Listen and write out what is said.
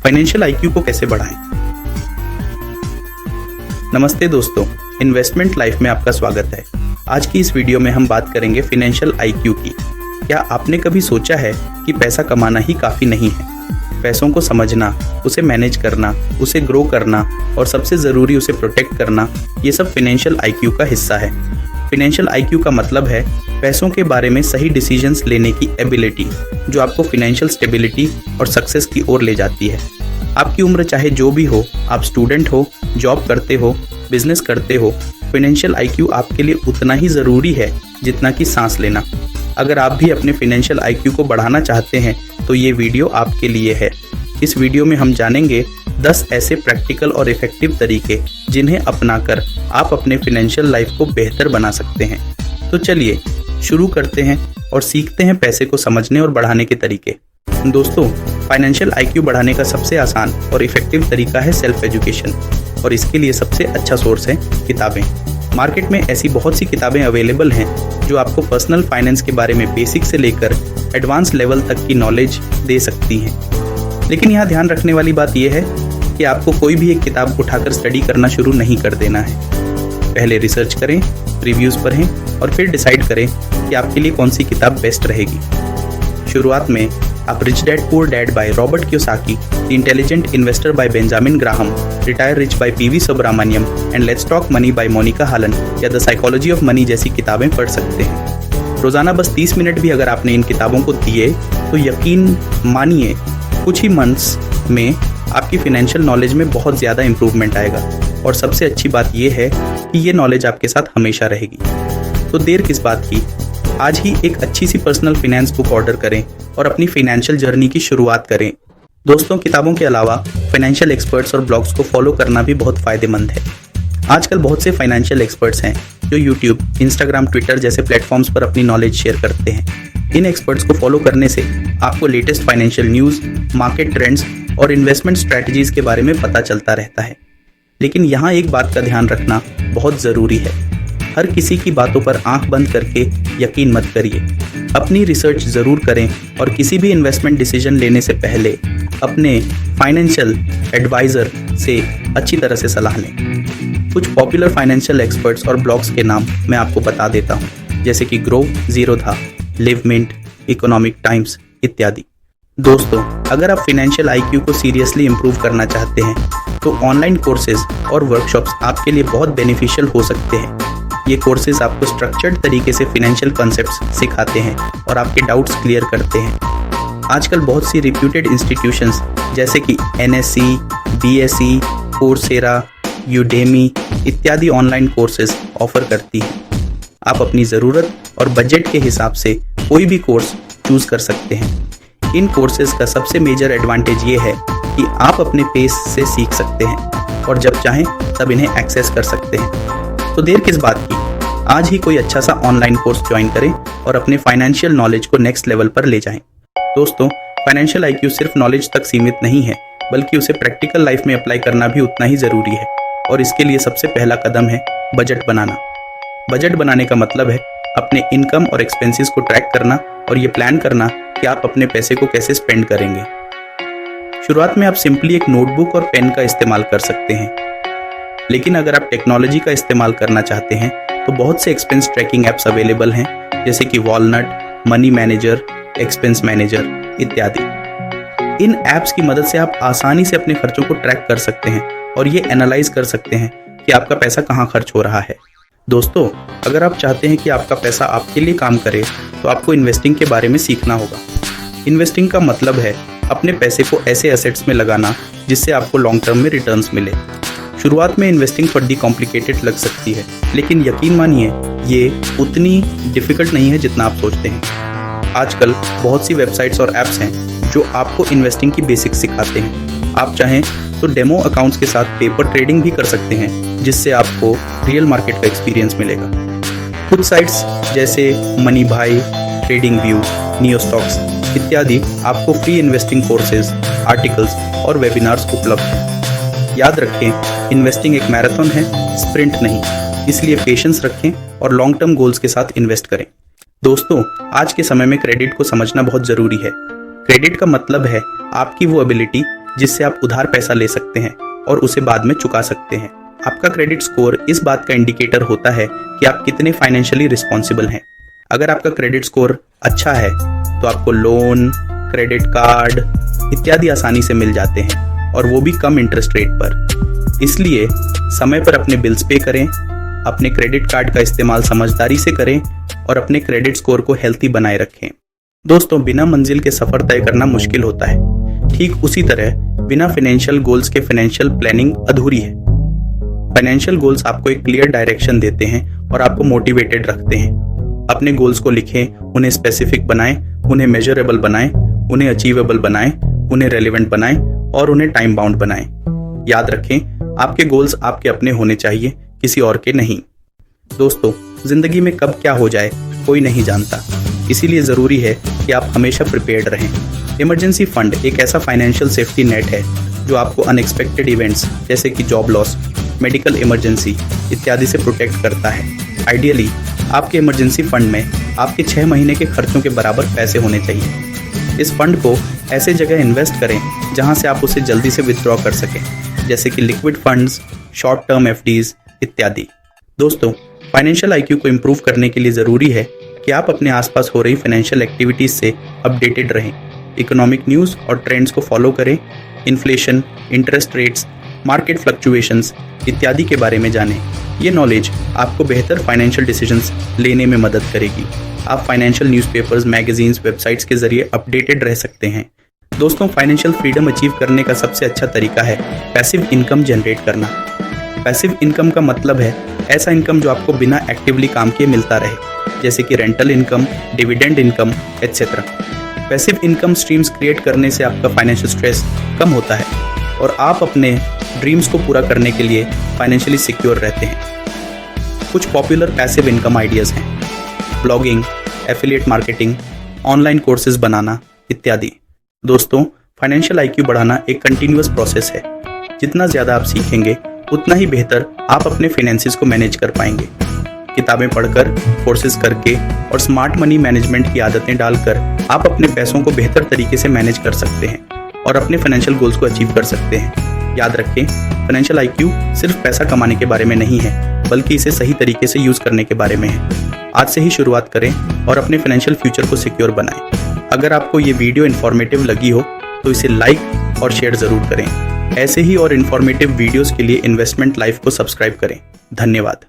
Financial IQ को कैसे बढ़ाएं। नमस्ते दोस्तों, इन्वेस्टमेंट लाइफ में आपका स्वागत है। आज की इस वीडियो में हम बात करेंगे फाइनेंशियल आईक्यू की। क्या आपने कभी सोचा है कि पैसा कमाना ही काफ़ी नहीं है? पैसों को समझना, उसे मैनेज करना, उसे ग्रो करना और सबसे ज़रूरी उसे प्रोटेक्ट करना, ये सब फाइनेंशियल आईक्यू का हिस्सा है। फाइनेंशियल आईक्यू का मतलब है पैसों के बारे में सही डिसीजंस लेने की एबिलिटी, जो आपको फाइनेंशियल स्टेबिलिटी और सक्सेस की ओर ले जाती है। आपकी उम्र चाहे जो भी हो, आप स्टूडेंट हो, जॉब करते हो, बिजनेस करते हो, फाइनेंशियल आईक्यू आपके लिए उतना ही ज़रूरी है जितना कि सांस लेना। अगर आप भी अपने फाइनेंशियल आईक्यू को बढ़ाना चाहते हैं तो ये वीडियो आपके लिए है। इस वीडियो में हम जानेंगे 10 ऐसे प्रैक्टिकल और इफेक्टिव तरीके जिन्हें अपनाकर आप अपने फाइनेंशियल लाइफ को बेहतर बना सकते हैं। तो चलिए शुरू करते हैं और सीखते हैं पैसे को समझने और बढ़ाने के तरीके। दोस्तों, फाइनेंशियल आईक्यू बढ़ाने का सबसे आसान और इफेक्टिव तरीका है सेल्फ एजुकेशन, और इसके लिए सबसे अच्छा सोर्स है किताबें। मार्केट में ऐसी बहुत सी किताबें अवेलेबल हैं जो आपको पर्सनल फाइनेंस के बारे में बेसिक से लेकर एडवांस लेवल तक की नॉलेज दे सकती हैं। लेकिन यहाँ ध्यान रखने वाली बात यह है कि आपको कोई भी एक किताब उठाकर स्टडी करना शुरू नहीं कर देना है। पहले रिसर्च करें, रिव्यूज़ पढ़ें और फिर डिसाइड करें कि आपके लिए कौन सी किताब बेस्ट रहेगी। शुरुआत में आप rich dad poor dad by Robert Kiyosaki, the intelligent investor by Benjamin Graham, retire rich by PV Subramanyam and let's talk money by Monika Halan या द साइकोलॉजी ऑफ मनी जैसी किताबें पढ़ सकते हैं। रोजाना बस 30 मिनट भी अगर आपने इन किताबों को दिए तो यकीन मानिए कुछ ही मंथ्स में आपकी फाइनेंशियल नॉलेज में बहुत ज़्यादा इंप्रूवमेंट आएगा। और सबसे अच्छी बात यह है कि ये नॉलेज आपके साथ हमेशा रहेगी। तो देर किस बात की, आज ही एक अच्छी सी पर्सनल फाइनेंस बुक ऑर्डर करें और अपनी फाइनेंशियल जर्नी की शुरुआत करें। दोस्तों, किताबों के अलावा फाइनेंशियल एक्सपर्ट्स और ब्लॉग्स को फॉलो करना भी बहुत फ़ायदेमंद है। आजकल बहुत से फाइनेंशियल एक्सपर्ट्स हैं जो यूट्यूब, इंस्टाग्राम, ट्विटर जैसे प्लेटफॉर्म्स पर अपनी नॉलेज शेयर करते हैं। इन एक्सपर्ट्स को फॉलो करने से आपको latest financial news, market trends और इन्वेस्टमेंट स्ट्रैटेजीज़ के बारे में पता चलता रहता है। लेकिन यहाँ एक बात का ध्यान रखना बहुत ज़रूरी है। हर किसी की बातों पर आंख बंद करके यकीन मत करिए। अपनी रिसर्च ज़रूर करें और किसी भी इन्वेस्टमेंट डिसीजन लेने से पहले अपने फाइनेंशियल एडवाइज़र से अच्छी तरह से सलाह लें। कुछ पॉपुलर फाइनेंशियल एक्सपर्ट्स और ब्लॉग्स के नाम मैं आपको बता देता हूँ, जैसे कि Groww Zerodha, Live Mint, Economic Times इत्यादि। दोस्तों, अगर आप फाइनेंशियल आईक्यू को सीरियसली इम्प्रूव करना चाहते हैं तो ऑनलाइन कोर्सेज और वर्कशॉप्स आपके लिए बहुत बेनिफिशियल हो सकते हैं। ये कोर्सेज आपको स्ट्रक्चर्ड तरीके से फाइनेंशियल कॉन्सेप्ट्स सिखाते हैं और आपके डाउट्स क्लियर करते हैं। आजकल बहुत सी रिप्यूटेड इंस्टीट्यूशंस जैसे कि NSE, BSE, कोर्सेरा, यूडेमी इत्यादि ऑनलाइन कोर्सेज ऑफर करती हैं। आप अपनी ज़रूरत और बजट के हिसाब से कोई भी कोर्स चूज़ कर सकते हैं। इन कोर्सेज का सबसे मेजर एडवांटेज ये है कि आप अपने पेस से सीख सकते हैं और जब चाहें तब इन्हें एक्सेस कर सकते हैं। तो देर किस बात की, आज ही कोई अच्छा सा ऑनलाइन कोर्स ज्वाइन करें और अपने फाइनेंशियल नॉलेज को नेक्स्ट लेवल पर ले जाएं। दोस्तों, फाइनेंशियल आईक्यू सिर्फ नॉलेज तक सीमित नहीं है, बल्कि उसे प्रैक्टिकल लाइफ में अप्लाई करना भी उतना ही ज़रूरी है। और इसके लिए सबसे पहला कदम है बजट बनाना। बजट बनाने का मतलब है अपने इनकम और एक्सपेंसेस को ट्रैक करना और ये प्लान करना कि आप अपने पैसे को कैसे स्पेंड करेंगे। शुरुआत में आप सिंपली एक नोटबुक और पेन का इस्तेमाल कर सकते हैं, लेकिन अगर आप टेक्नोलॉजी का इस्तेमाल करना चाहते हैं तो बहुत से एक्सपेंस ट्रैकिंग ऐप्स अवेलेबल हैं, जैसे कि walnut, money manager, expense manager इत्यादि। इन ऐप्स की मदद से आप आसानी से अपने खर्चों को ट्रैक कर सकते हैं और ये एनालाइज कर सकते हैं कि आपका पैसा कहाँ खर्च हो रहा है। दोस्तों, अगर आप चाहते हैं कि आपका पैसा आपके लिए काम करे तो आपको इन्वेस्टिंग के बारे में सीखना होगा। इन्वेस्टिंग का मतलब है अपने पैसे को ऐसे एसेट्स में लगाना जिससे आपको लॉन्ग टर्म में रिटर्न्स मिले। शुरुआत में इन्वेस्टिंग थोड़ी कॉम्प्लिकेटेड लग सकती है, लेकिन यकीन मानिए ये उतनी डिफ़िकल्ट नहीं है जितना आप सोचते हैं। आजकल बहुत सी वेबसाइट्स और ऐप्स हैं जो आपको इन्वेस्टिंग की बेसिक्स सिखाते हैं। आप चाहें तो डेमो अकाउंट्स के साथ पेपर ट्रेडिंग भी कर सकते हैं, जिससे आपको रियल मार्केट का एक्सपीरियंस मिलेगा। कुछ साइट्स जैसे मनी भाई, ट्रेडिंग व्यू, नियो स्टॉक्स इत्यादि आपको फ्री इन्वेस्टिंग कोर्सेज, आर्टिकल्स और वेबिनार्स उपलब्ध हैं। याद रखें, इन्वेस्टिंग एक मैराथन है, स्प्रिंट नहीं। इसलिए पेशेंस रखें और लॉन्ग टर्म गोल्स के साथ इन्वेस्ट करें। दोस्तों, आज के समय में क्रेडिट को समझना बहुत ज़रूरी है। क्रेडिट का मतलब है आपकी वो एबिलिटी जिससे आप उधार पैसा ले सकते हैं और उसे बाद में चुका सकते हैं। आपका क्रेडिट स्कोर इस बात का इंडिकेटर होता है कि आप कितने फाइनेंशियली रिस्पॉन्सिबल हैं। अगर आपका क्रेडिट स्कोर अच्छा है तो आपको लोन, क्रेडिट कार्ड इत्यादि आसानी से मिल जाते हैं और वो भी कम इंटरेस्ट रेट पर। इसलिए समय पर अपने बिल्स पे करें, अपने क्रेडिट कार्ड का इस्तेमाल समझदारी से करें और अपने क्रेडिट स्कोर को हेल्थी बनाए रखें। दोस्तों, बिना मंजिल के सफर तय करना मुश्किल होता है। ठीक उसी तरह बिना फाइनेंशियल गोल्स के फाइनेंशियल प्लानिंग अधूरी है। फाइनेंशियल गोल्स आपको एक क्लियर डायरेक्शन देते हैं और आपको मोटिवेटेड रखते हैं। अपने गोल्स को लिखें, उन्हें स्पेसिफिक बनाएं, उन्हें मेजरेबल बनाएं, उन्हें अचीवेबल बनाएं, उन्हें रेलेवेंट बनाएं और उन्हें टाइम बाउंड बनाएं। याद रखें, आपके गोल्स आपके अपने होने चाहिए, किसी और के नहीं। दोस्तों, जिंदगी में कब क्या हो जाए कोई नहीं जानता, इसीलिए जरूरी है कि आप हमेशा प्रिपेयर्ड रहें। इमरजेंसी फंड एक ऐसा फाइनेंशियल सेफ्टी नेट है जो आपको अनएक्सपेक्टेड इवेंट्स जैसे कि जॉब लॉस, मेडिकल इमरजेंसी इत्यादि से प्रोटेक्ट करता है। आइडियली आपके इमरजेंसी फंड में आपके 6 महीने के खर्चों के बराबर पैसे होने चाहिए। इस फंड को ऐसे जगह इन्वेस्ट करें जहां से आप उसे जल्दी से विथड्रॉ कर सकें, जैसे कि liquid funds, short term FDs इत्यादि। दोस्तों, फाइनेंशियल आईक्यू को इम्प्रूव करने के लिए ज़रूरी है कि आप अपने आसपास हो रही फाइनेंशियल एक्टिविटीज़ से अपडेटेड रहें, इकोनॉमिक न्यूज़ और ट्रेंड्स को फॉलो करें, inflation, interest rates, market fluctuations इत्यादि के बारे में जानें। ये नॉलेज आपको बेहतर फाइनेंशियल डिसीजंस लेने में मदद करेगी। आप फाइनेंशियल न्यूज़पेपर्स, मैगजीन्स, वेबसाइट्स के जरिए अपडेटेड रह सकते हैं। दोस्तों, फाइनेंशियल फ्रीडम अचीव करने का सबसे अच्छा तरीका है पैसिव इनकम जनरेट करना। पैसिव इनकम का मतलब है ऐसा इनकम जो आपको बिना एक्टिवली काम किए मिलता रहे, जैसे कि rental income, dividend income etcetera. Passive income streams create करने से आपका फाइनेंशियल स्ट्रेस कम होता है और आप अपने ड्रीम्स को पूरा करने के लिए फाइनेंशियली सिक्योर रहते हैं। कुछ पॉपुलर पैसिव इनकम आइडियाज़ हैं: blogging, affiliate marketing, online courses बनाना इत्यादि। दोस्तों, फाइनेंशियल आईक्यू बढ़ाना एक कंटिन्यूअस प्रोसेस है। जितना ज़्यादा आप सीखेंगे उतना ही बेहतर आप अपने फाइनेंसेस को मैनेज कर पाएंगे। किताबें पढ़कर, कोर्सेज करके और स्मार्ट मनी मैनेजमेंट की आदतें डालकर आप अपने पैसों को बेहतर तरीके से मैनेज कर सकते हैं और अपने फाइनेंशियल गोल्स को अचीव कर सकते हैं। याद रखें, फाइनेंशियल आईक्यू सिर्फ पैसा कमाने के बारे में नहीं है, बल्कि इसे सही तरीके से यूज़ करने के बारे में है। आज से ही शुरुआत करें और अपने फाइनेंशियल फ्यूचर को सिक्योर बनाएं। अगर आपको ये वीडियो इन्फॉर्मेटिव लगी हो तो इसे लाइक और शेयर ज़रूर करें। ऐसे ही और इन्फॉर्मेटिव वीडियोज़ के लिए इन्वेस्टमेंट लाइफ को सब्सक्राइब करें। धन्यवाद।